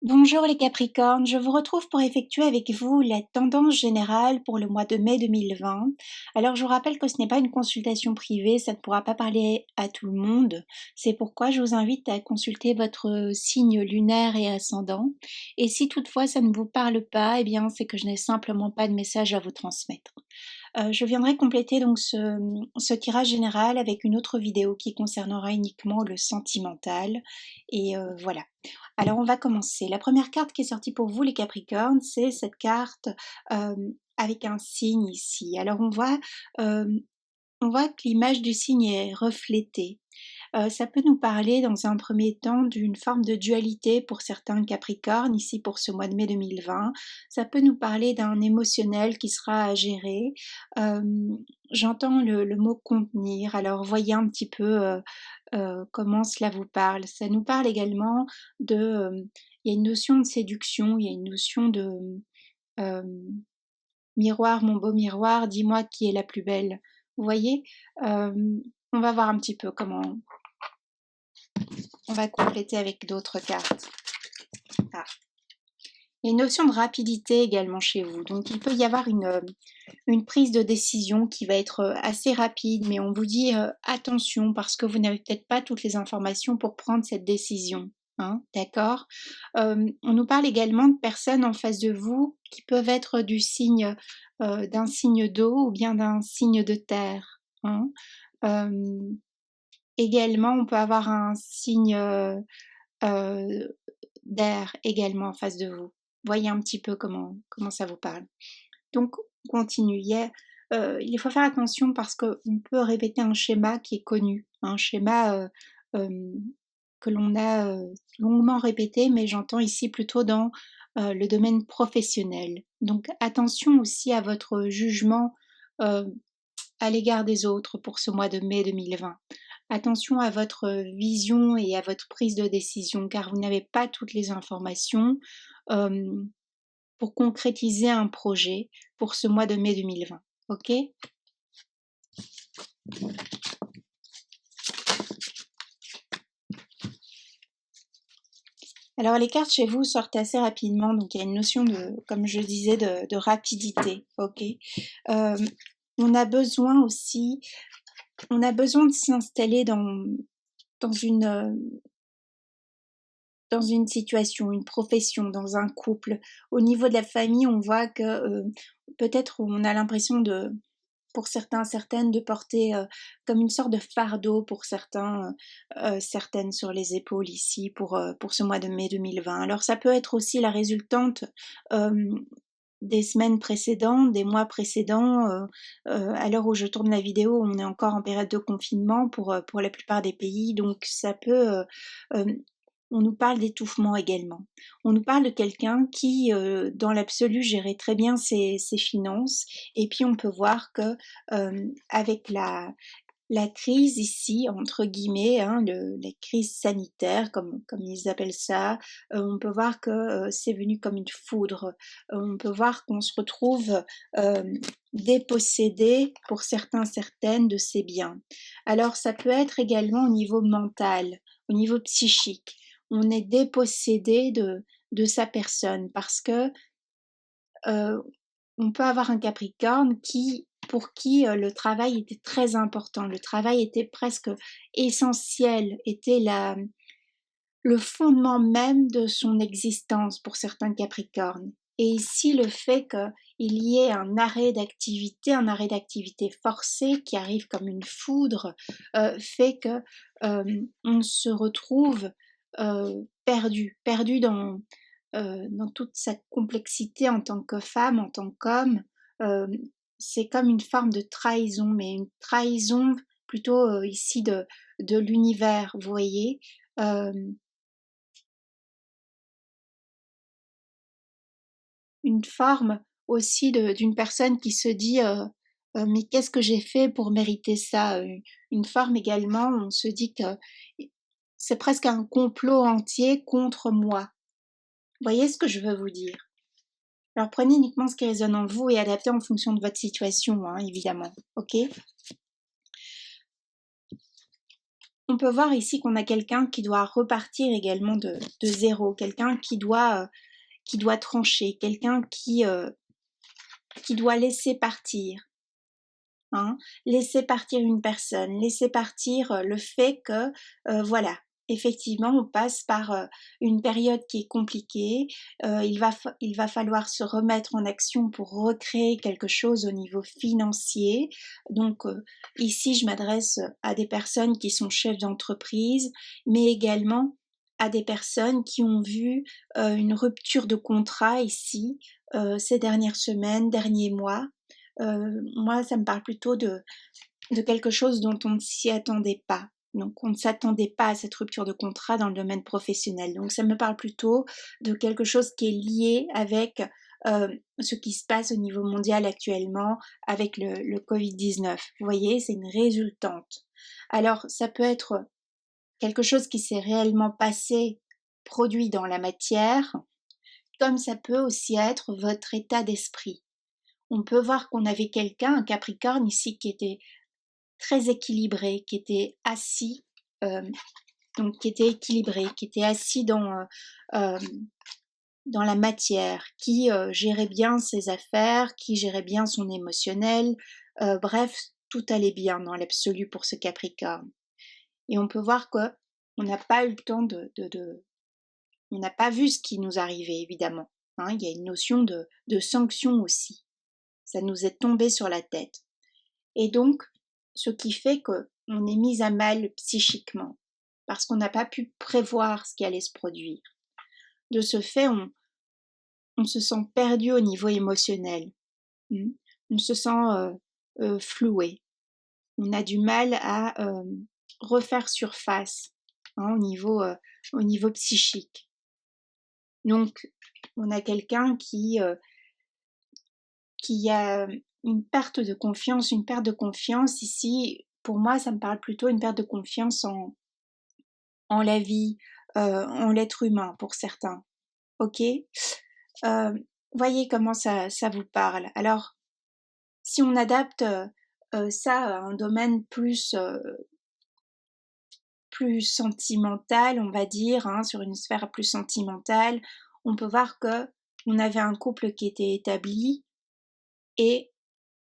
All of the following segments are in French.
Bonjour les Capricornes, je vous retrouve pour effectuer avec vous la tendance générale pour le mois de mai 2020. Alors je vous rappelle que ce n'est pas une consultation privée, ça ne pourra pas parler à tout le monde. C'est pourquoi je vous invite à consulter votre signe lunaire et ascendant. Et si toutefois ça ne vous parle pas, eh bien c'est que je n'ai simplement pas de message à vous transmettre. Je viendrai compléter donc ce tirage général avec une autre vidéo qui concernera uniquement le sentimental. Et voilà. Alors on va commencer. La première carte qui est sortie pour vous les Capricornes, c'est cette carte avec un signe ici. Alors euh, on voit que l'image du signe est reflétée. Ça peut nous parler dans un premier temps d'une forme de dualité pour certains Capricornes, ici pour ce mois de mai 2020. Ça peut nous parler d'un émotionnel qui sera à gérer. Euh, J'entends le mot contenir, alors voyez un petit peu comment cela vous parle. Ça nous parle également il y a une notion de séduction, il y a une notion de euh, miroir, mon beau miroir, dis-moi qui est la plus belle. Vous voyez, euh, on va voir un petit peu comment, on va compléter avec d'autres cartes. Ah. Il y a une notion de rapidité également chez vous. Donc il peut y avoir une prise de décision qui va être assez rapide, mais on vous dit attention parce que vous n'avez peut-être pas toutes les informations pour prendre cette décision. Hein, d'accord. On nous parle également de personnes en face de vous qui peuvent être d'un signe d'eau ou bien d'un signe de terre. Hein. Euh, Également, on peut avoir un signe euh, d'air également en face de vous. Voyez un petit peu comment ça vous parle. Donc, on continue. Il faut faire attention parce qu'on peut répéter un schéma qui est connu, un schéma euh, que l'on a longuement répété, mais j'entends ici plutôt dans le domaine professionnel. Donc, attention aussi à votre jugement euh, à l'égard des autres pour ce mois de mai 2020. Attention à votre vision et à votre prise de décision, car vous n'avez pas toutes les informations euh, pour concrétiser un projet pour ce mois de mai 2020. Ok? Alors les cartes chez vous sortent assez rapidement, donc il y a une notion de, comme je disais, de rapidité. Ok? Euh, on a besoin aussi, on a besoin de s'installer dans dans une situation, une profession, dans un couple. Au niveau de la famille, on voit que peut-être on a l'impression pour certains, certaines, de porter comme une sorte de fardeau pour certains, certaines sur les épaules ici pour ce mois de mai 2020. Alors ça peut être aussi la résultante euh, des semaines précédentes, des mois précédents. À l'heure où je tourne la vidéo, on est encore en période de confinement pour la plupart des pays, donc ça peut euh, on nous parle d'étouffement également. On nous parle de quelqu'un qui, dans l'absolu, gérait très bien ses finances. Et puis on peut voir que avec la crise ici, entre guillemets, hein, la crise sanitaire, comme ils appellent ça, on peut voir que c'est venu comme une foudre. On peut voir qu'on se retrouve euh, dépossédé pour certains, certaines de ses biens. Alors ça peut être également au niveau mental, au niveau psychique. On est dépossédé de sa personne parce que euh, on peut avoir un Capricorne pour qui le travail était très important, le travail était presque essentiel, était le fondement même de son existence pour certains Capricornes. Et ici, le fait qu'il y ait un arrêt d'activité forcé qui arrive comme une foudre, fait que on se retrouve perdu dans toute sa complexité en tant que femme, en tant qu'homme. Euh, c'est comme une forme de trahison, mais une trahison plutôt ici de l'univers, vous voyez. Euh, une forme aussi d'une personne qui se dit mais qu'est-ce que j'ai fait pour mériter ça. Une forme également, on se dit que c'est presque un complot entier contre moi. Vous voyez ce que je veux vous dire? Alors prenez uniquement ce qui résonne en vous et adaptez en fonction de votre situation, hein, évidemment. Ok? on peut voir ici qu'on a quelqu'un qui doit repartir également de zéro, quelqu'un qui doit trancher, quelqu'un qui doit laisser partir. Hein, laisser partir une personne, laisser partir le fait que, voilà, effectivement, on passe par une période qui est compliquée, il va falloir se remettre en action pour recréer quelque chose au niveau financier. Donc ici, je m'adresse à des personnes qui sont chefs d'entreprise, mais également à des personnes qui ont vu une rupture de contrat ici, ces dernières semaines, derniers mois. Moi, ça me parle plutôt de quelque chose dont on ne s'y attendait pas. Donc, on ne s'attendait pas à cette rupture de contrat dans le domaine professionnel. Donc, ça me parle plutôt de quelque chose qui est lié avec ce qui se passe au niveau mondial actuellement avec le Covid-19. Vous voyez, c'est une résultante. Alors, ça peut être quelque chose qui s'est réellement passé, produit dans la matière, comme ça peut aussi être votre état d'esprit. On peut voir qu'on avait quelqu'un, un Capricorne ici, qui était très équilibré, qui était assis, donc qui était équilibré, qui était assis dans la matière, qui gérait bien ses affaires, qui gérait bien son émotionnel, bref, tout allait bien dans l'absolu pour ce Capricorne. Et on peut voir qu'on n'a pas eu le temps on n'a pas vu ce qui nous arrivait, évidemment. Hein, il y a une notion de sanction aussi. Ça nous est tombé sur la tête. Et donc, ce qui fait qu'on est mis à mal psychiquement, parce qu'on n'a pas pu prévoir ce qui allait se produire. De ce fait, on se sent perdu au niveau émotionnel. On se sent floué. On a du mal à refaire surface hein, au niveau psychique. Donc, on a quelqu'un qui a une perte de confiance ici. Pour moi, ça me parle plutôt d'une perte de confiance en la vie, en l'être humain pour certains. Ok, voyez comment ça vous parle. Alors, si on adapte ça à un domaine plus sentimental, on va dire, hein, sur une sphère plus sentimentale, on peut voir que on avait un couple qui était établi et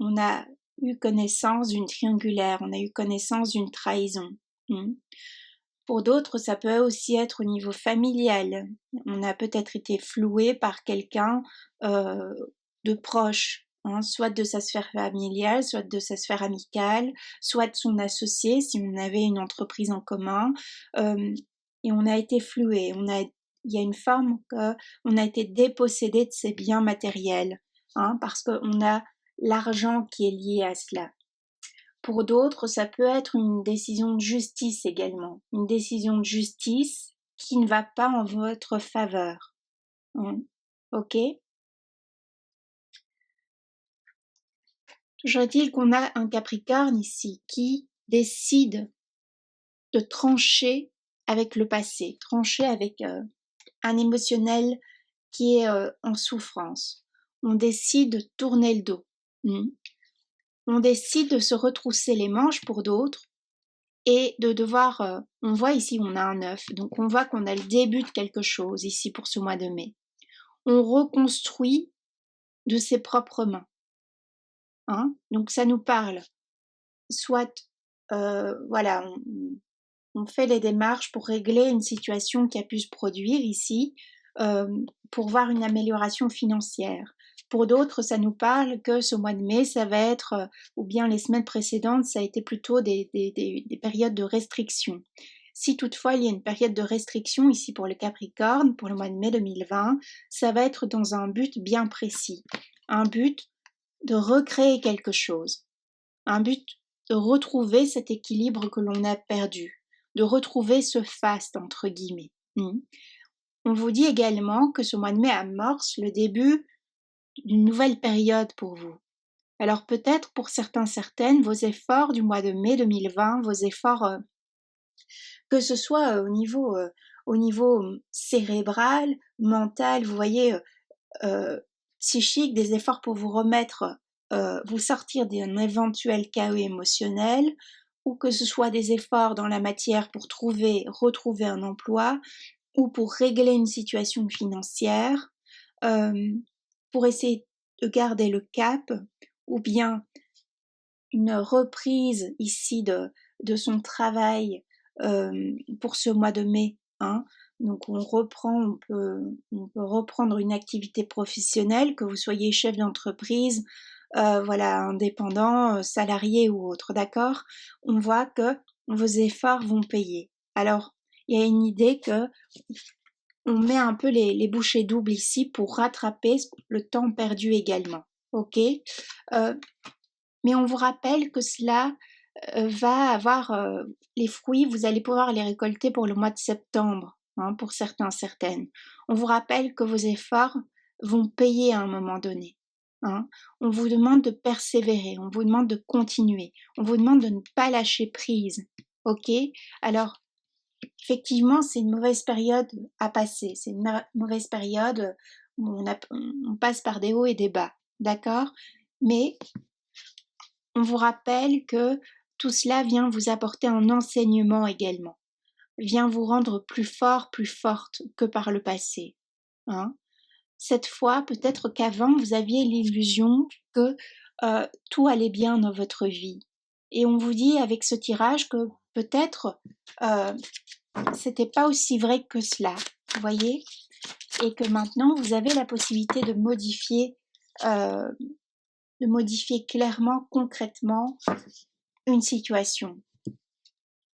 on a eu connaissance d'une triangulaire, on a eu connaissance d'une trahison. Pour d'autres, ça peut aussi être au niveau familial. On a peut-être été floué par quelqu'un de proche, hein, soit de sa sphère familiale, soit de sa sphère amicale, soit de son associé si on avait une entreprise en commun. Et on a été floué. Il y a une forme qu'on a été dépossédé de ses biens matériels, hein, parce qu'on a l'argent qui est lié à cela. Pour d'autres, ça peut être une décision de justice également, une décision de justice qui ne va pas en votre faveur. Ok? Toujours est-il qu'on a un Capricorne ici qui décide de trancher avec le passé, trancher avec un émotionnel qui est en souffrance. On décide de tourner le dos. On décide de se retrousser les manches pour d'autres et de devoir, on voit ici on a un 9, donc on voit qu'on a le début de quelque chose ici pour ce mois de mai. On reconstruit de ses propres mains. Hein, donc ça nous parle, soit voilà, on fait les démarches pour régler une situation qui a pu se produire ici, pour voir une amélioration financière. Pour d'autres, ça nous parle que ce mois de mai, ça va être, ou bien les semaines précédentes, ça a été plutôt des périodes de restriction. Si toutefois il y a une période de restriction ici pour le Capricorne, pour le mois de mai 2020, ça va être dans un but bien précis. Un but de recréer quelque chose. Un but de retrouver cet équilibre que l'on a perdu. De retrouver ce faste, entre guillemets. On vous dit également que ce mois de mai amorce le début d'une nouvelle période pour vous. Alors peut-être pour certaines, vos efforts du mois de mai 2020, vos efforts, que ce soit au niveau cérébral, mental, vous voyez, psychique, des efforts pour vous remettre, vous sortir d'un éventuel chaos émotionnel, ou que ce soit des efforts dans la matière pour retrouver un emploi, ou pour régler une situation financière, pour essayer de garder le cap, ou bien une reprise ici de son travail pour ce mois de mai, hein. Donc on peut reprendre une activité professionnelle, que vous soyez chef d'entreprise, voilà, indépendant, salarié ou autre, d'accord? On voit que vos efforts vont payer. Alors, il y a une idée que on met un peu les bouchées doubles ici pour rattraper le temps perdu également, ok? Mais on vous rappelle que cela va avoir les fruits, vous allez pouvoir les récolter pour le mois de septembre, hein, pour certains, certaines. On vous rappelle que vos efforts vont payer à un moment donné, hein. On vous demande de persévérer, on vous demande de continuer, on vous demande de ne pas lâcher prise, ok? Alors, effectivement, c'est une mauvaise période à passer, c'est une mauvaise période où on passe par des hauts et des bas, d'accord? Mais on vous rappelle que tout cela vient vous apporter un enseignement également, vient vous rendre plus fort, plus forte que par le passé, hein. Cette fois, peut-être qu'avant, vous aviez l'illusion que tout allait bien dans votre vie. Et on vous dit avec ce tirage que peut-être euh, c'était pas aussi vrai que cela, vous voyez, et que maintenant vous avez la possibilité euh, de modifier clairement, concrètement une situation.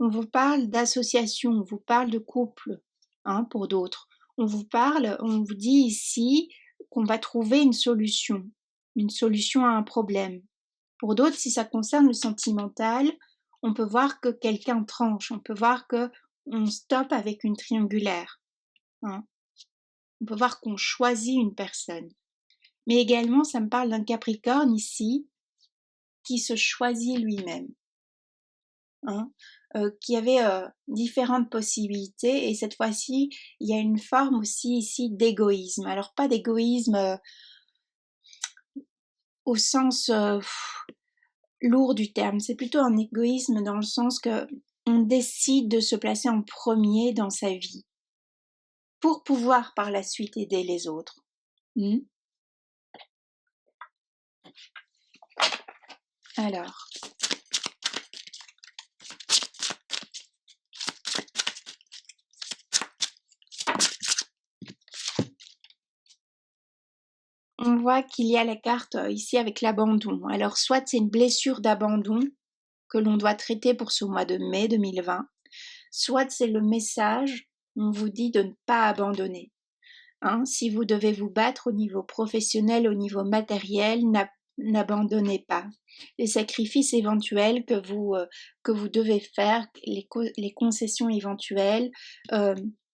On vous parle d'association, on vous parle de couple, hein, pour d'autres. On vous dit ici qu'on va trouver une solution à un problème. Pour d'autres, si ça concerne le sentimental, on peut voir que quelqu'un tranche, on peut voir que on stoppe avec une triangulaire, hein. On peut voir qu'on choisit une personne. Mais également, ça me parle d'un Capricorne ici qui se choisit lui-même, hein, qui avait différentes possibilités, et cette fois-ci, il y a une forme aussi ici d'égoïsme. Alors pas d'égoïsme au sens lourd du terme, c'est plutôt un égoïsme dans le sens que on décide de se placer en premier dans sa vie pour pouvoir par la suite aider les autres. Alors, on voit qu'il y a la carte ici avec l'abandon. Alors, soit c'est une blessure d'abandon que l'on doit traiter pour ce mois de mai 2020, soit c'est le message, on vous dit de ne pas abandonner, hein. Si vous devez vous battre au niveau professionnel, au niveau matériel, n'abandonnez pas. Les sacrifices éventuels que vous devez faire, les concessions éventuelles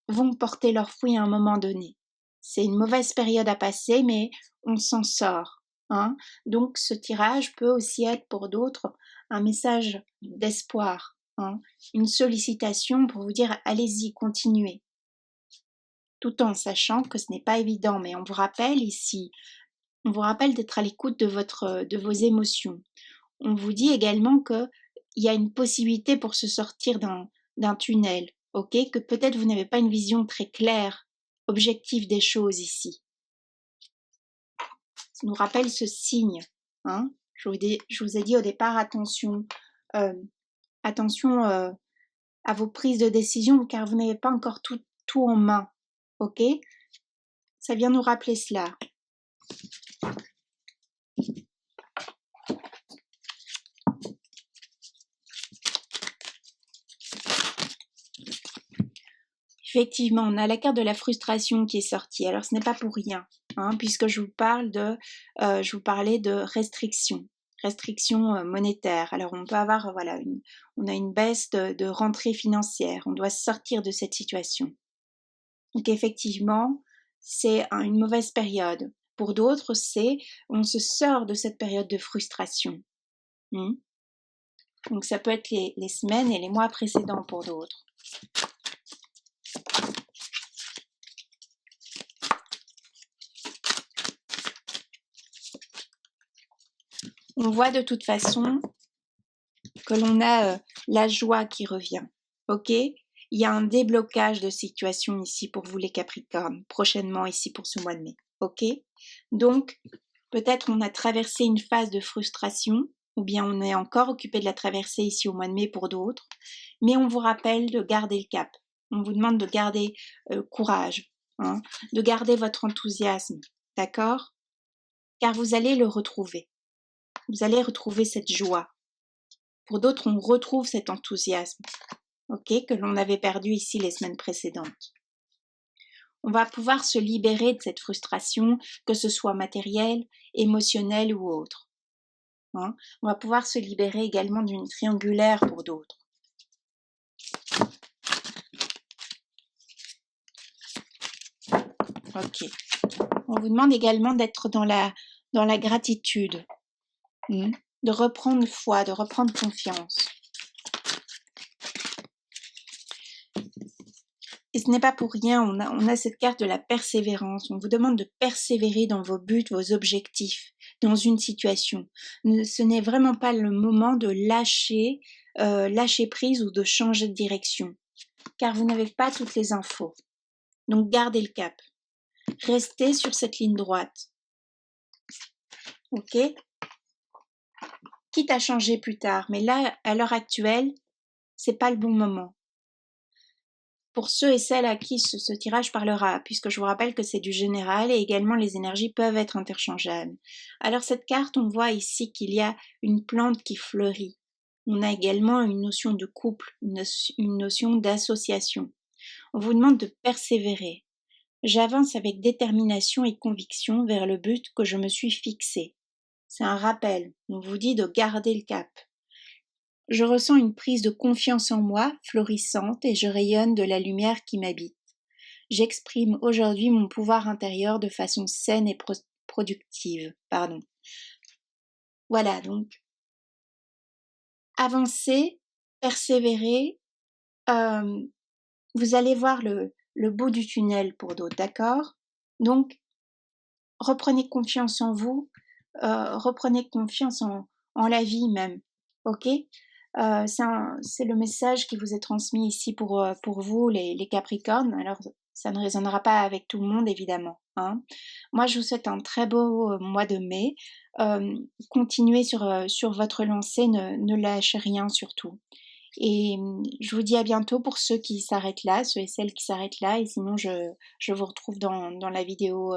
vont porter leurs fruits à un moment donné. C'est une mauvaise période à passer, mais on s'en sort, hein. Donc ce tirage peut aussi être pour d'autres un message d'espoir, hein, une sollicitation pour vous dire allez-y, continuez, tout en sachant que ce n'est pas évident. Mais on vous rappelle ici, on vous rappelle d'être à l'écoute de vos émotions. On vous dit également qu'il y a une possibilité pour se sortir d'un tunnel, ok, que peut-être vous n'avez pas une vision très claire, objective des choses ici. Ça nous rappelle ce signe, hein. Je vous ai dit au départ, attention, attention à vos prises de décision, car vous n'avez pas encore tout en main, ok. Ça vient nous rappeler cela. Effectivement, on a la carte de la frustration qui est sortie. Alors, ce n'est pas pour rien, hein, puisque je vous parlais de restrictions monétaires. Alors, on peut avoir, voilà, on a une baisse de rentrée financière. On doit sortir de cette situation. Donc, effectivement, c'est une mauvaise période. Pour d'autres, on se sort de cette période de frustration. Donc, ça peut être les semaines et les mois précédents pour d'autres. On voit de toute façon que l'on a la joie qui revient, ok? Il y a un déblocage de situation ici pour vous les Capricornes, prochainement ici pour ce mois de mai, ok? Donc, peut-être on a traversé une phase de frustration, ou bien on est encore occupé de la traversée ici au mois de mai pour d'autres, mais on vous rappelle de garder le cap. On vous demande de garder courage, hein, de garder votre enthousiasme, d'accord? Car vous allez le retrouver. Vous allez retrouver cette joie. Pour d'autres, on retrouve cet enthousiasme, ok, que l'on avait perdu ici les semaines précédentes. On va pouvoir se libérer de cette frustration, que ce soit matérielle, émotionnelle ou autre. Hein. On va pouvoir se libérer également d'une triangulaire pour d'autres. Ok. On vous demande également d'être dans la gratitude, de reprendre foi, de reprendre confiance. Et ce n'est pas pour rien, on a cette carte de la persévérance. On vous demande de persévérer dans vos buts, vos objectifs, dans une situation. Ce n'est vraiment pas le moment de lâcher prise ou de changer de direction, car vous n'avez pas toutes les infos. Donc gardez le cap. Restez sur cette ligne droite. Ok ? Quitte à changer plus tard, mais là, à l'heure actuelle, c'est pas le bon moment. Pour ceux et celles à qui ce tirage parlera, puisque je vous rappelle que c'est du général et également les énergies peuvent être interchangeables. Alors cette carte, on voit ici qu'il y a une plante qui fleurit. On a également une notion de couple, une notion d'association. On vous demande de persévérer. J'avance avec détermination et conviction vers le but que je me suis fixé. C'est un rappel, on vous dit de garder le cap. Je ressens une prise de confiance en moi, florissante, et je rayonne de la lumière qui m'habite. J'exprime aujourd'hui mon pouvoir intérieur de façon saine et productive. Voilà, donc, avancez, persévérez, vous allez voir le bout du tunnel pour d'autres, d'accord? Donc, reprenez confiance en vous, reprenez confiance en la vie même, ok? C'est le message qui vous est transmis ici pour vous, les Capricornes. Alors, ça ne résonnera pas avec tout le monde, évidemment. Hein. Moi, je vous souhaite un très beau mois de mai. Continuez sur votre lancée, ne lâchez rien surtout. Et je vous dis à bientôt pour ceux qui s'arrêtent là, ceux et celles qui s'arrêtent là. Et sinon, je vous retrouve dans la vidéo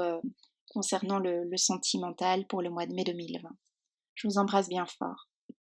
concernant le sentimental pour le mois de mai 2020. Je vous embrasse bien fort.